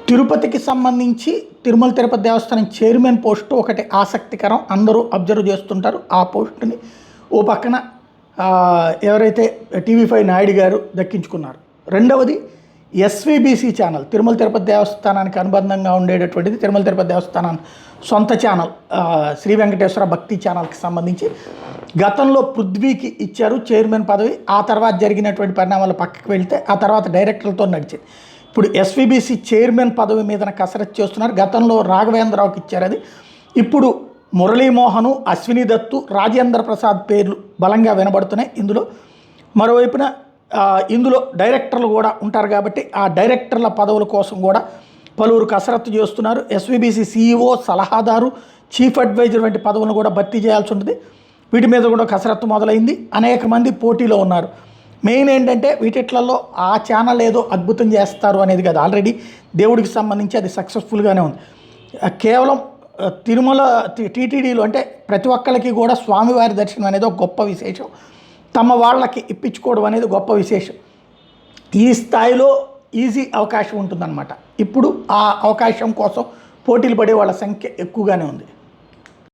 తిరుపతికి సంబంధించి తిరుమల తిరుపతి దేవస్థానం chairman post ఒకటి ఆసక్తికరం, అందరూ అబ్జర్వ్ చేస్తుంటారు. ఆ పోస్టుని ఓ పక్కన ఎవరైతే టీవీ5 నాయుడు గారు దక్కించుకున్నారు. రెండవది ఎస్వీబీసీ ఛానల్, తిరుమల తిరుపతి దేవస్థానానికి అనుబంధంగా ఉండేటటువంటిది తిరుమల తిరుపతి దేవస్థానం సొంత ఛానల్, శ్రీ వెంకటేశ్వర భక్తి ఛానల్కి సంబంధించి గతంలో పృథ్వీకి ఇచ్చారు చైర్మన్ పదవి. ఆ తర్వాత జరిగినటువంటి పరిణామాలు పక్కకి వెళ్తే ఆ తర్వాత డైరెక్టర్లతో నడిచింది. ఇప్పుడు ఎస్వీబీసీ చైర్మన్ పదవి మీద కసరత్తు చేస్తున్నారు. గతంలో రాఘవేంద్రరావుకి ఇచ్చారు అది. ఇప్పుడు మురళీమోహను, అశ్విని దత్తు, రాజేంద్ర ప్రసాద్ పేర్లు బలంగా వినబడుతున్నాయి ఇందులో. మరోవైపున ఇందులో డైరెక్టర్లు కూడా ఉంటారు కాబట్టి ఆ డైరెక్టర్ల పదవుల కోసం కూడా పలువురు కసరత్తు చేస్తున్నారు. ఎస్వీబీసీ సీఈఓ, సలహాదారు, చీఫ్ అడ్వైజర్ వంటి పదవులను కూడా భర్తీ చేయాల్సి ఉంటుంది. వీటి మీద కూడా కసరత్తు మొదలైంది. అనేక మంది పోటీలో ఉన్నారు. మెయిన్ ఏంటంటే వీటిట్లలో ఆ ఛానల్ ఏదో అద్భుతం చేస్తారు అనేది కాదు, ఆల్రెడీ దేవుడికి సంబంధించి అది సక్సెస్ఫుల్గానే ఉంది. కేవలం తిరుమల టీటీడీలో అంటే ప్రతి ఒక్కరికి కూడా స్వామివారి దర్శనం అనేది ఒక గొప్ప విశేషం. తమ వాళ్ళకి ఇప్పించుకోవడం అనేది గొప్ప విశేషం. ఈ స్థాయిలో ఈజీ అవకాశం ఉంటుందన్నమాట. ఇప్పుడు ఆ అవకాశం కోసం పోటీలు పడే వాళ్ళ సంఖ్య ఎక్కువగానే ఉంది.